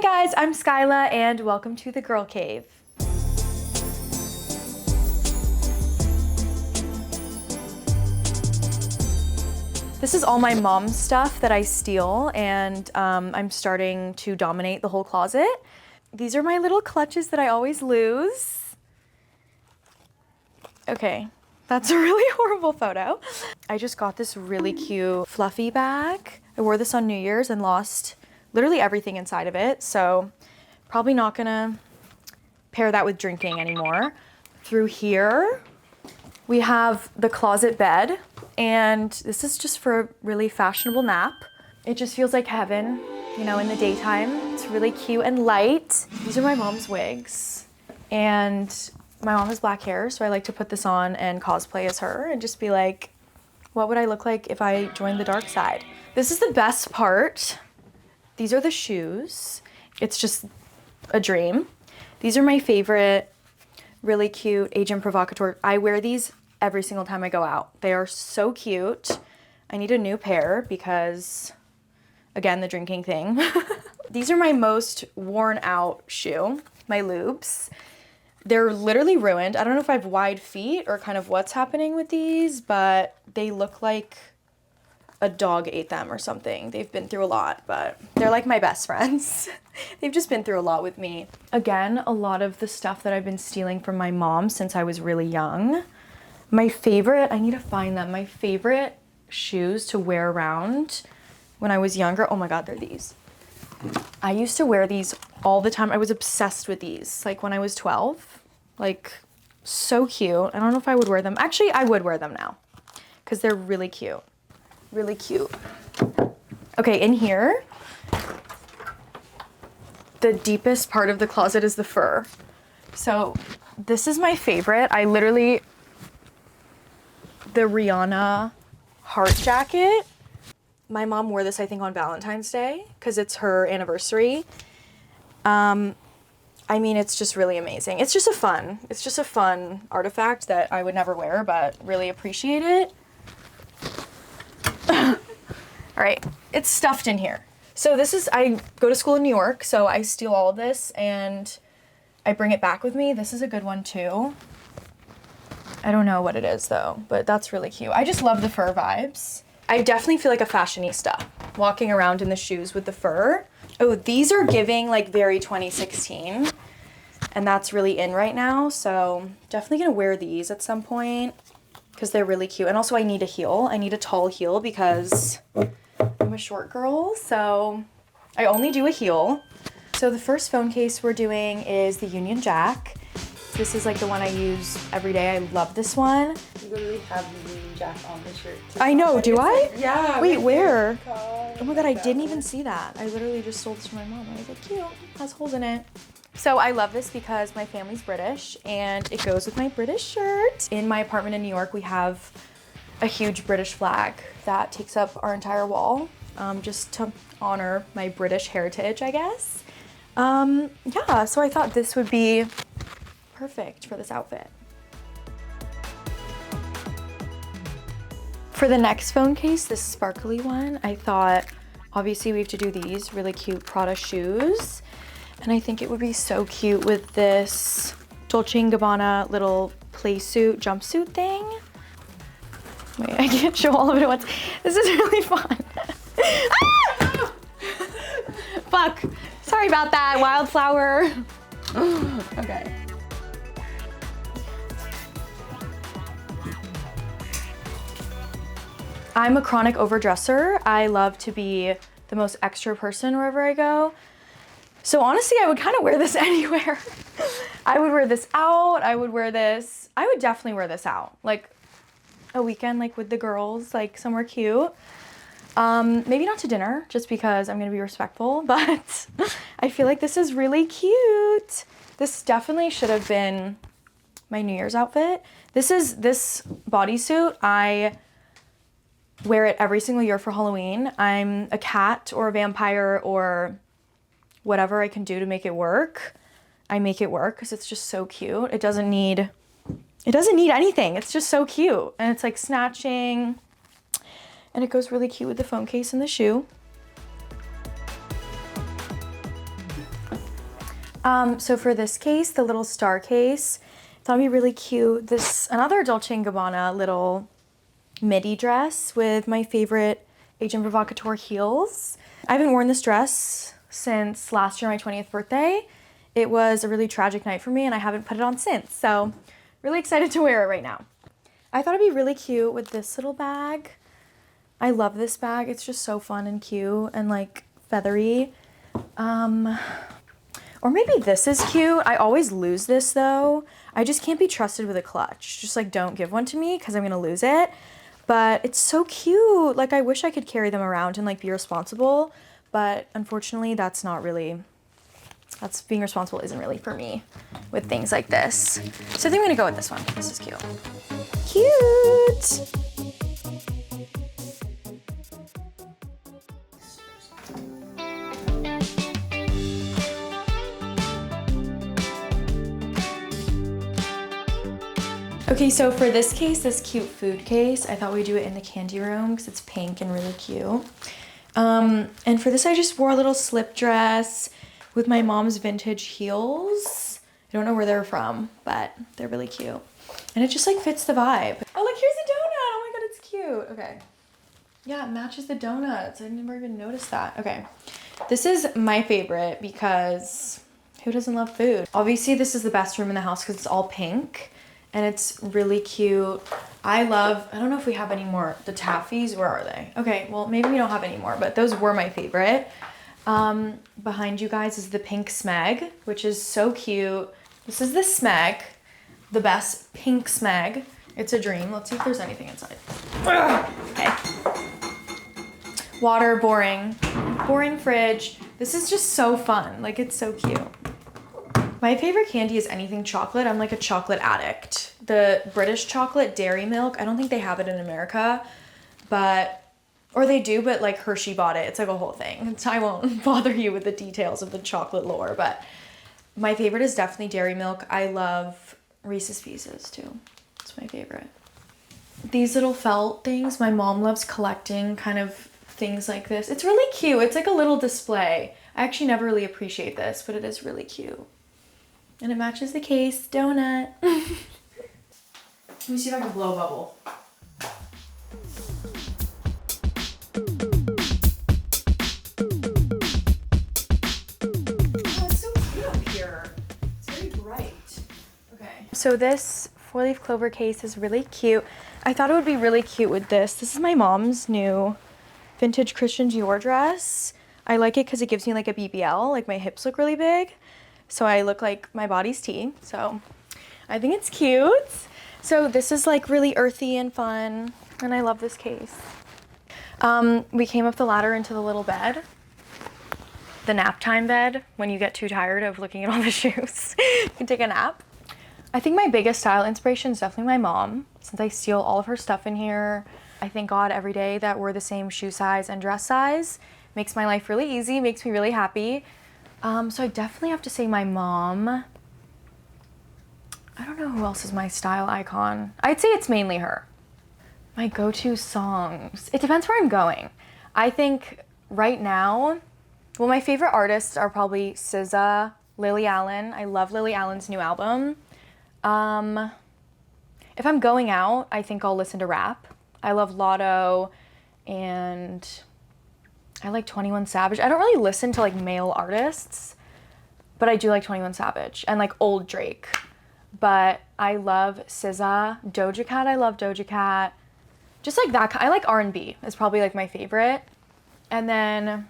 Hi guys, I'm Skyla and welcome to the Girl Cave. This is all my mom's stuff that I steal and I'm starting to dominate the whole closet. These are my little clutches that I always lose. Okay, that's a really horrible photo. I just got this really cute fluffy bag. I wore this on New Year's and lost literally everything inside of it, so probably not gonna pair that with drinking anymore. Through here, we have the closet bed, and this is just for a really fashionable nap. It just feels like heaven, you know, in the daytime. It's really cute and light. These are my mom's wigs, and my mom has black hair, so I like to put this on and cosplay as her and just be like, what would I look like if I joined the dark side? This is the best part. These are the shoes. It's just a dream. These are my favorite, really cute Agent Provocateur. I wear these every single time I go out. They are so cute. I need a new pair because, again, the drinking thing. These are my most worn out shoe, my loops. They're literally ruined. I don't know if I have wide feet or kind of what's happening with these, but they look like a dog ate them or something. They've been through a lot, but they're like my best friends. They've just been through a lot with me. Again, a lot of the stuff that I've been stealing from my mom since I was really young. My favorite, I need to find them, my favorite shoes to wear around when I was younger, oh my God, they're these. I used to wear these all the time. I was obsessed with these, like when I was 12, like so cute. I don't know if I would wear them. Actually, I would wear them now because they're really cute. Really cute. Okay, in here, the deepest part of the closet is the fur. So this is my favorite. I literally, the Rihanna heart jacket. My mom wore this, I think, on Valentine's Day because it's her anniversary. I mean, it's just really amazing. It's just a fun artifact that I would never wear, but really appreciate it. All right, it's stuffed in here. So this is, I go to school in New York, so I steal all of this and I bring it back with me. This is a good one too. I don't know what it is though, but that's really cute. I just love the fur vibes. I definitely feel like a fashionista walking around in the shoes with the fur. Oh, these are giving like very 2016 and that's really in right now. So definitely gonna wear these at some point because they're really cute. And also I need a heel. I need a tall heel because I'm a short girl, so I only do a heel. So the first phone case we're doing is the Union Jack. This is like the one I use every day. I love this one. You literally have the Union Jack on the shirt too. I know, do I? Yeah. Wait, where? Oh my God, I didn't even see that. I literally just sold this to my mom. I was like, cute, has holes in it. So I love this because my family's British and it goes with my British shirt. In my apartment in New York, we have a huge British flag that takes up our entire wall, just to honor my British heritage, I guess. Yeah, so I thought this would be perfect for this outfit. For the next phone case, this sparkly one, I thought, obviously we have to do these really cute Prada shoes. And I think it would be so cute with this Dolce & Gabbana little play suit, jumpsuit thing. Wait, I can't show all of it at once. This is really fun. Ah! Fuck. Sorry about that, Wildflower. Okay. I'm a chronic overdresser. I love to be the most extra person wherever I go. So honestly, I would kind of wear this anywhere. I would wear this out. I would definitely wear this out. Like a weekend, like with the girls, like somewhere cute. Maybe not to dinner, just because I'm gonna be respectful, but I feel like this is really cute. This definitely should have been my New Year's outfit. This bodysuit, I wear it every single year for Halloween. I'm a cat or a vampire or whatever I can do to make it work. I make it work because it's just so cute. It doesn't need anything. It's just so cute. And it's like snatching. And it goes really cute with the phone case and the shoe. So for this case, the little star case, I thought it'd be really cute. Another Dolce & Gabbana little midi dress with my favorite Agent Provocateur heels. I haven't worn this dress since last year, my 20th birthday. It was a really tragic night for me and I haven't put it on since. So really excited to wear it right now. I thought it'd be really cute with this little bag. I love this bag. It's just so fun and cute and like feathery. Or maybe this is cute. I always lose this though. I just can't be trusted with a clutch. Just like don't give one to me because I'm gonna lose it. But it's so cute. Like I wish I could carry them around and like be responsible. But unfortunately being responsible isn't really for me with things like this. So I think I'm gonna go with this one. This is cute. Cute! Okay, so for this case, this cute food case, I thought we'd do it in the candy room because it's pink and really cute. And for this, I just wore a little slip dress with my mom's vintage heels. I don't know where they're from, but they're really cute. And it just like fits the vibe. Oh, look, here's a donut. Oh my God, it's cute. Okay. Yeah, it matches the donuts. I never even noticed that. Okay. This is my favorite because who doesn't love food? Obviously, this is the best room in the house because it's all pink. And it's really cute. I don't know if we have any more. The taffies, where are they? Okay, well, maybe we don't have any more, but those were my favorite. Behind you guys is the pink smeg, which is so cute. This is the smeg, the best pink smeg. It's a dream. Let's see if there's anything inside. Ugh. Okay. Water, boring. Boring fridge. This is just so fun. Like, it's so cute. My favorite candy is anything chocolate. I'm like a chocolate addict. The British chocolate, Dairy Milk, I don't think they have it in America, or they do, but like Hershey bought it. It's like a whole thing. So I won't bother you with the details of the chocolate lore, but my favorite is definitely Dairy Milk. I love Reese's Pieces too. It's my favorite. These little felt things, my mom loves collecting kind of things like this. It's really cute. It's like a little display. I actually never really appreciate this, but it is really cute. And it matches the case. Donut. Let me see if I can blow a bubble. Oh, it's so cute up here. It's very bright. Okay. So this 4-leaf clover case is really cute. I thought it would be really cute with this. This is my mom's new vintage Christian Dior dress. I like it because it gives me like a BBL. Like my hips look really big. So I look like my body's tea. So I think it's cute. So this is like really earthy and fun. And I love this case. We came up the ladder into the little bed. The nap time bed, when you get too tired of looking at all the shoes. You can take a nap. I think my biggest style inspiration is definitely my mom, since I steal all of her stuff in here. I thank God every day that we're the same shoe size and dress size. Makes my life really easy, makes me really happy. So I definitely have to say my mom. I don't know who else is my style icon. I'd say it's mainly her. My go-to songs. It depends where I'm going. I think right now, well, my favorite artists are probably SZA, Lily Allen. I love Lily Allen's new album. If I'm going out, I think I'll listen to rap. I love Lotto and I like 21 Savage. I don't really listen to like male artists, but I do like 21 Savage and like old Drake. But I love SZA, Doja Cat. I love Doja Cat. Just like that. I like R&B is probably like my favorite. And then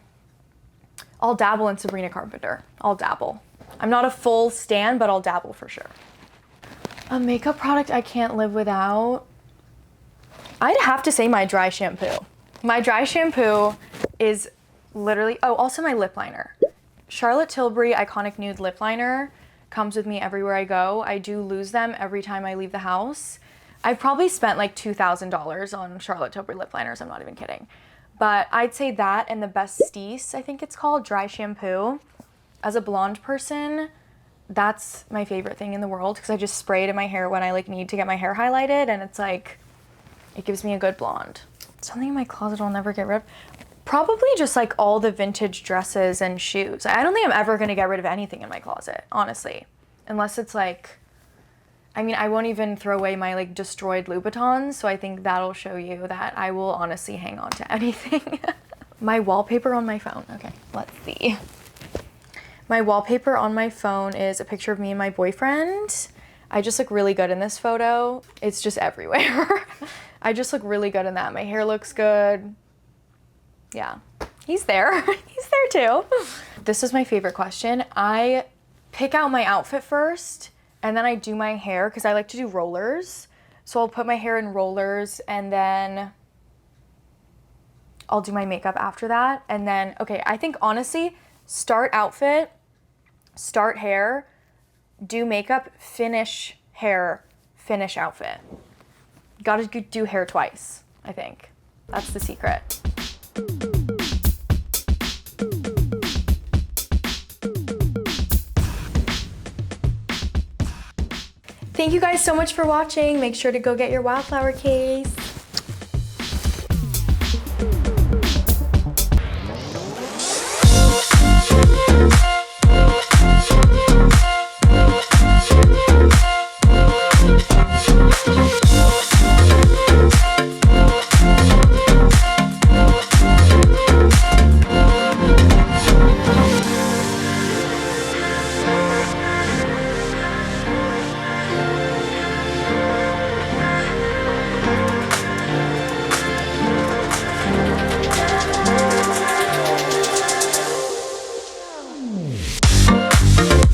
I'll dabble in Sabrina Carpenter. I'll dabble. I'm not a full stan, but I'll dabble for sure. A makeup product I can't live without. I'd have to say my dry shampoo. My dry shampoo is literally, oh, also my lip liner. Charlotte Tilbury Iconic Nude Lip Liner comes with me everywhere I go. I do lose them every time I leave the house. I've probably spent like $2,000 on Charlotte Tilbury lip liners, I'm not even kidding. But I'd say that and the Besties, I think it's called, dry shampoo. As a blonde person, that's my favorite thing in the world because I just spray it in my hair when I like need to get my hair highlighted and it's like, it gives me a good blonde. Something in my closet I'll never get rid of. Probably just like all the vintage dresses and shoes. I don't think I'm ever gonna get rid of anything in my closet, honestly. Unless it's like, I mean, I won't even throw away my like destroyed Louboutins, so I think that'll show you that I will honestly hang on to anything. My wallpaper on my phone, okay, let's see. My wallpaper on my phone is a picture of me and my boyfriend. I just look really good in this photo. It's just everywhere. I just look really good in that. My hair looks good. Yeah, he's there. He's there too. This is my favorite question. I pick out my outfit first and then I do my hair because I like to do rollers. So I'll put my hair in rollers and then I'll do my makeup after that. And then, okay, I think honestly, start outfit, start hair, do makeup, finish hair, finish outfit. Gotta do hair twice, I think. That's the secret. Thank you guys so much for watching. Make sure to go get your Wildflower case.